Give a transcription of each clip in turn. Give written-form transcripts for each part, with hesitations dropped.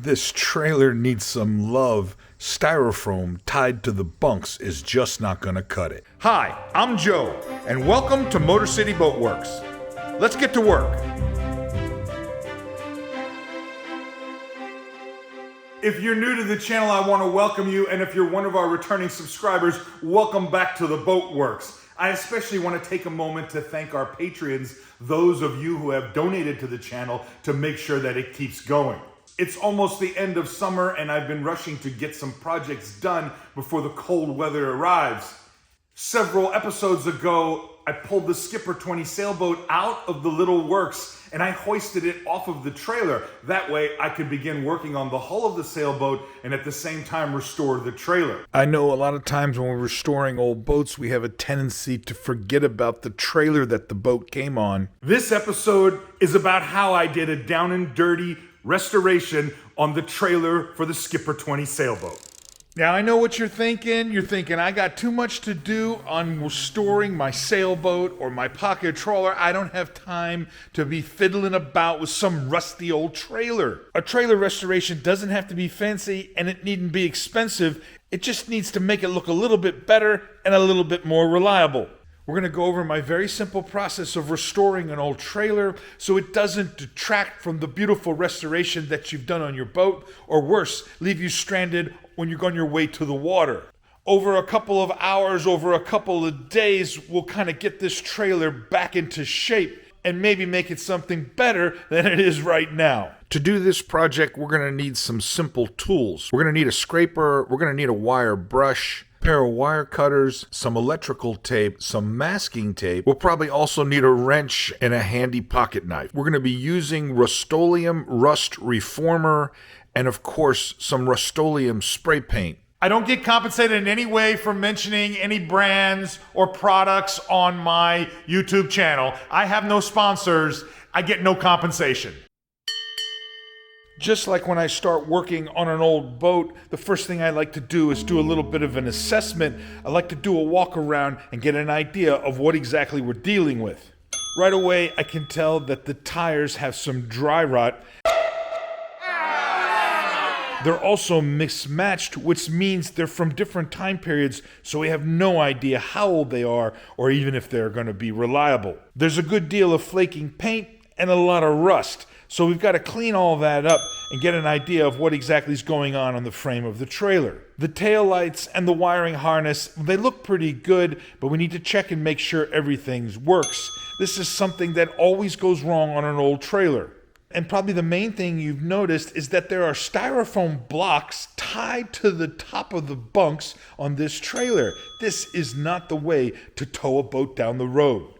This trailer needs some love. Styrofoam tied to the bunks is just not gonna cut it. Hi, I'm Joe, and welcome to Motor City Boat Werks. Let's get to work. If you're new to the channel, I want to welcome you, and if you're one of our returning subscribers, welcome back to the Boat Werks. I especially want to take a moment to thank our patrons, those of you who have donated to the channel to make sure that it keeps going. It's almost the end of summer, and I've been rushing to get some projects done before the cold weather arrives. Several episodes ago, I pulled the Skipper 20 sailboat out of the little works and I hoisted it off of the trailer. That way I could begin working on the hull of the sailboat and at the same time restore the trailer. I know a lot of times when we're restoring old boats, we have a tendency to forget about the trailer that the boat came on. This episode is about how I did a down and dirty restoration on the trailer for the Skipper 20 sailboat. Now, I know what you're thinking. You're thinking, I got too much to do on restoring my sailboat or my pocket trawler. I don't have time to be fiddling about with some rusty old trailer. A trailer restoration doesn't have to be fancy and it needn't be expensive. It just needs to make it look a little bit better and a little bit more reliable. We're going to go over my very simple process of restoring an old trailer so it doesn't detract from the beautiful restoration that you've done on your boat, or worse, leave you stranded when you're on your way to the water. Over a couple of hours, over a couple of days, we'll kind of get this trailer back into shape and maybe make it something better than it is right now. To do this project, we're going to need some simple tools. We're going to need a scraper, we're going to need a wire brush, pair of wire cutters, some electrical tape, some masking tape. We'll probably also need a wrench and a handy pocket knife. We're going to be using Rust-Oleum rust reformer and of course some Rust-Oleum spray paint. I don't get compensated in any way for mentioning any brands or products on my YouTube channel. I have no sponsors. I get no compensation. Just like when I start working on an old boat, the first thing I like to do is do a little bit of an assessment. I like to do a walk around and get an idea of what exactly we're dealing with. Right away, I can tell that the tires have some dry rot. They're also mismatched, which means they're from different time periods, so we have no idea how old they are or even if they're going to be reliable. There's a good deal of flaking paint and a lot of rust. So we've got to clean all that up and get an idea of what exactly is going on the frame of the trailer. The taillights and the wiring harness, they look pretty good, but we need to check and make sure everything works. This is something that always goes wrong on an old trailer. And probably the main thing you've noticed is that there are styrofoam blocks tied to the top of the bunks on this trailer. This is not the way to tow a boat down the road.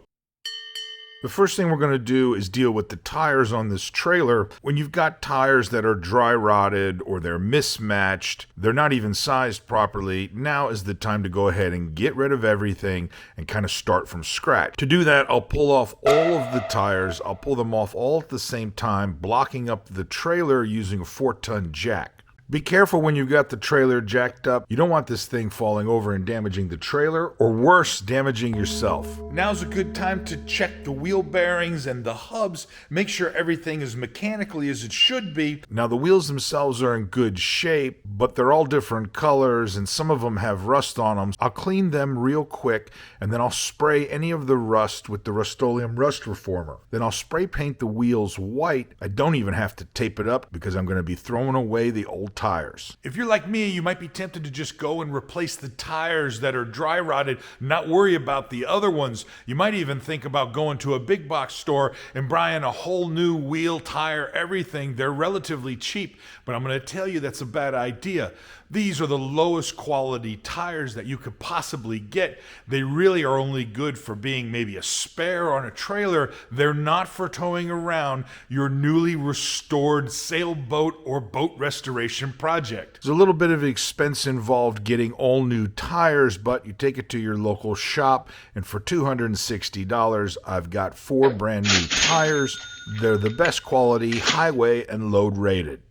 The first thing we're going to do is deal with the tires on this trailer. When you've got tires that are dry rotted or they're mismatched, they're not even sized properly, now is the time to go ahead and get rid of everything and kind of start from scratch. To do that, I'll pull off all of the tires. I'll pull them off all at the same time, blocking up the trailer using a 4-ton jack. Be careful when you've got the trailer jacked up. You don't want this thing falling over and damaging the trailer, or worse, damaging yourself. Now's a good time to check the wheel bearings and the hubs. Make sure everything is mechanically as it should be. Now, the wheels themselves are in good shape, but they're all different colors, and some of them have rust on them. I'll clean them real quick, and then I'll spray any of the rust with the Rust-Oleum rust reformer. Then I'll spray paint the wheels white. I don't even have to tape it up because I'm going to be throwing away the old tires. If you're like me, you might be tempted to just go and replace the tires that are dry rotted, not worry about the other ones. You might even think about going to a big box store and buying a whole new wheel, tire, everything. They're relatively cheap, but I'm going to tell you that's a bad idea. These are the lowest quality tires that you could possibly get. They really are only good for being maybe a spare on a trailer. They're not for towing around your newly restored sailboat or boat restoration project. There's a little bit of expense involved getting all new tires, but you take it to your local shop, and for $260, I've got 4 brand new tires. They're the best quality, highway and load rated.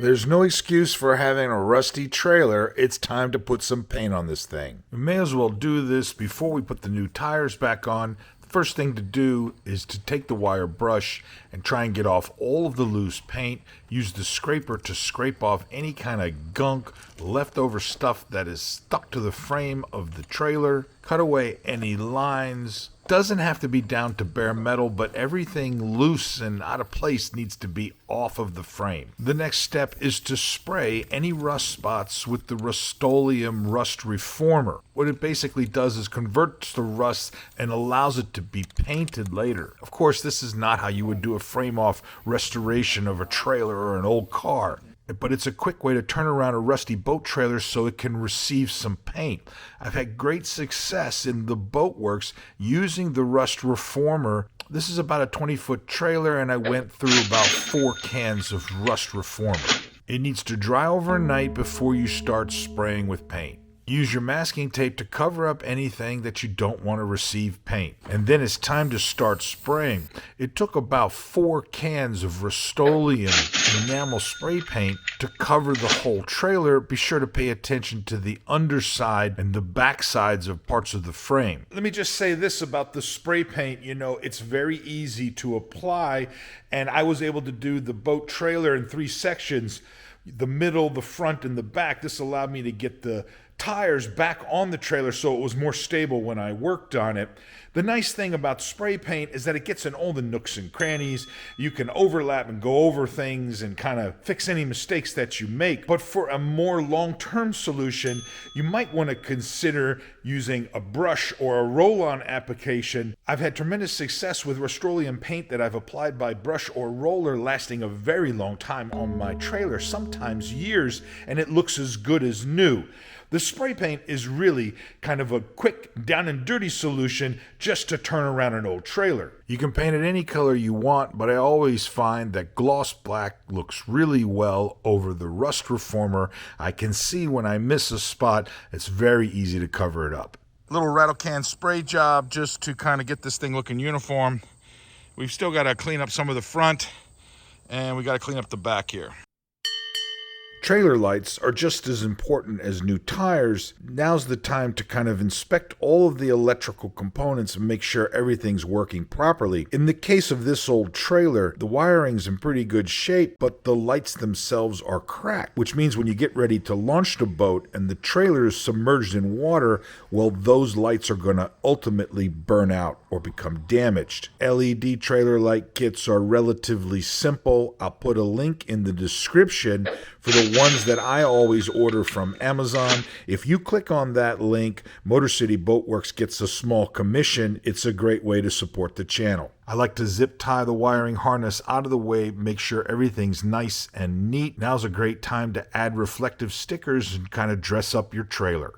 There's no excuse for having a rusty trailer. It's time to put some paint on this thing. We may as well do this before we put the new tires back on. The First thing to do is to take the wire brush and try and get off all of the loose paint. Use the scraper to scrape off any kind of gunk, leftover stuff that is stuck to the frame of the trailer. Cut away any lines. Doesn't have to be down to bare metal, but everything loose and out of place needs to be off of the frame. The next step is to spray any rust spots with the Rust-Oleum rust reformer. What it basically does is converts the rust and allows it to be painted later. Of course, this is not how you would do a frame-off restoration of a trailer or an old car, but it's a quick way to turn around a rusty boat trailer so it can receive some paint. I've had great success in the boat works using the rust reformer. This is about a 20-foot trailer, and I went through about 4 cans of rust reformer. It needs to dry overnight before you start spraying with paint. Use your masking tape to cover up anything that you don't want to receive paint. And then it's time to start spraying. It took about 4 cans of Rust-Oleum enamel spray paint to cover the whole trailer. Be sure to pay attention to the underside and the back sides of parts of the frame. Let me just say this about the spray paint. It's very easy to apply, and I was able to do the boat trailer in 3 sections, the middle, the front, and the back. This allowed me to get the tires back on the trailer so it was more stable when I worked on it. The nice thing about spray paint is that it gets in all the nooks and crannies. You can overlap and go over things and kind of fix any mistakes that you make. But for a more long-term solution, you might want to consider using a brush or a roll-on application. I've had tremendous success with Rust-Oleum paint that I've applied by brush or roller, lasting a very long time on my trailer, sometimes years, and it looks as good as new. The spray paint is really kind of a quick, down and dirty solution just to turn around an old trailer. You can paint it any color you want, but I always find that gloss black looks really well over the rust reformer. I can see when I miss a spot, it's very easy to cover it up. Little rattle can spray job just to kind of get this thing looking uniform. We've still got to clean up some of the front, and we got to clean up the back here. Trailer lights are just as important as new tires. Now's the time to kind of inspect all of the electrical components and make sure everything's working properly. In the case of this old trailer, the wiring's in pretty good shape, but the lights themselves are cracked, which means when you get ready to launch the boat and the trailer is submerged in water, well, those lights are going to ultimately burn out or become damaged. LED trailer light kits are relatively simple. I'll put a link in the description for the ones that I always order from Amazon. If you click on that link, Motor City Boat Werks gets a small commission. It's a great way to support the channel. I like to zip tie the wiring harness out of the way, make sure everything's nice and neat. Now's a great time to add reflective stickers and kind of dress up your trailer.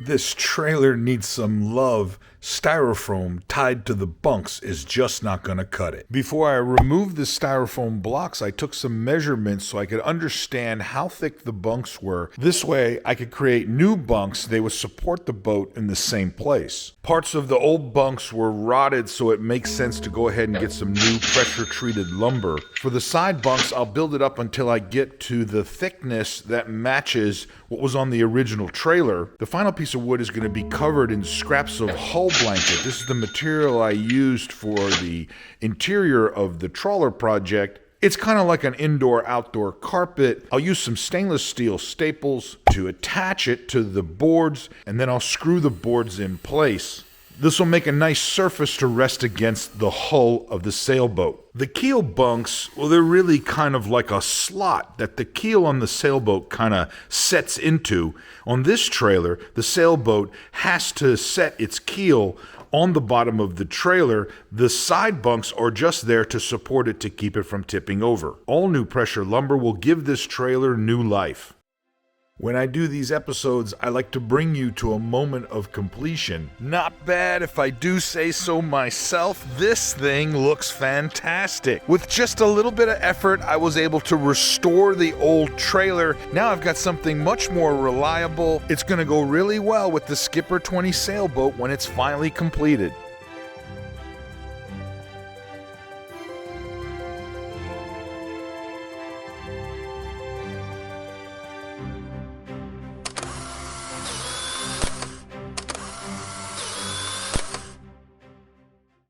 This trailer needs some love. Styrofoam tied to the bunks is just not going to cut it. Before I removed the styrofoam blocks, I took some measurements so I could understand how thick the bunks were. This way, I could create new bunks. They would support the boat in the same place. Parts of the old bunks were rotted, so it makes sense to go ahead and get some new pressure-treated lumber. For the side bunks, I'll build it up until I get to the thickness that matches what was on the original trailer. The final piece of wood is going to be covered in scraps of hull blanket. This is the material I used for the interior of the trawler project. It's kind of like an indoor-outdoor carpet. I'll use some stainless steel staples to attach it to the boards, and then I'll screw the boards in place. This will make a nice surface to rest against the hull of the sailboat. The keel bunks, well, they're really kind of like a slot that the keel on the sailboat kind of sets into. On this trailer, the sailboat has to set its keel on the bottom of the trailer. The side bunks are just there to support it to keep it from tipping over. All new pressure lumber will give this trailer new life. When I do these episodes, I like to bring you to a moment of completion. Not bad if I do say so myself. This thing looks fantastic. With just a little bit of effort, I was able to restore the old trailer. Now I've got something much more reliable. It's going to go really well with the Skipper 20 sailboat when it's finally completed.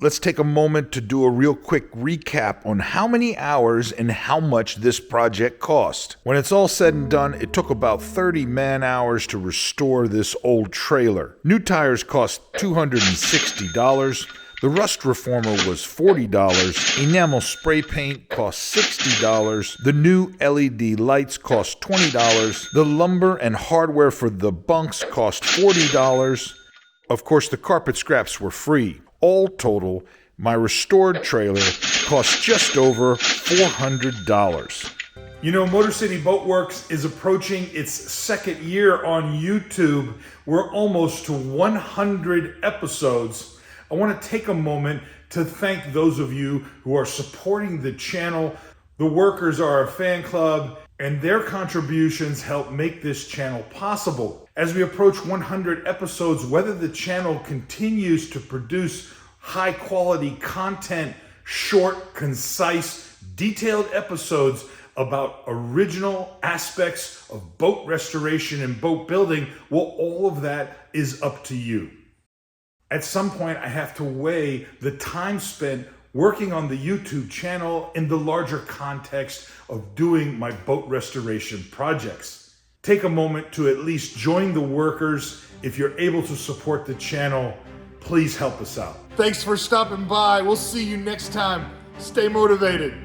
let's take a moment to do a real quick recap on how many hours and how much this project cost. When it's all said and done, it took about 30 man-hours to restore this old trailer. New tires cost $260. The rust reformer was $40. Enamel spray paint cost $60. The new LED lights cost $20. The lumber and hardware for the bunks cost $40. Of course, the carpet scraps were free. All total, my restored trailer cost just over $400. You know, Motor City Boat Werks is approaching its second year on YouTube. We're almost to 100 episodes. I want to take a moment to thank those of you who are supporting the channel. The workers are a fan club, and their contributions help make this channel possible. As we approach 100 episodes, whether the channel continues to produce high quality content, short, concise, detailed episodes about original aspects of boat restoration and boat building, well, all of that is up to you. At some point, I have to weigh the time spent working on the YouTube channel in the larger context of doing my boat restoration projects. Take a moment to at least join the workers. If you're able to support the channel, please help us out. Thanks for stopping by. We'll see you next time. Stay motivated.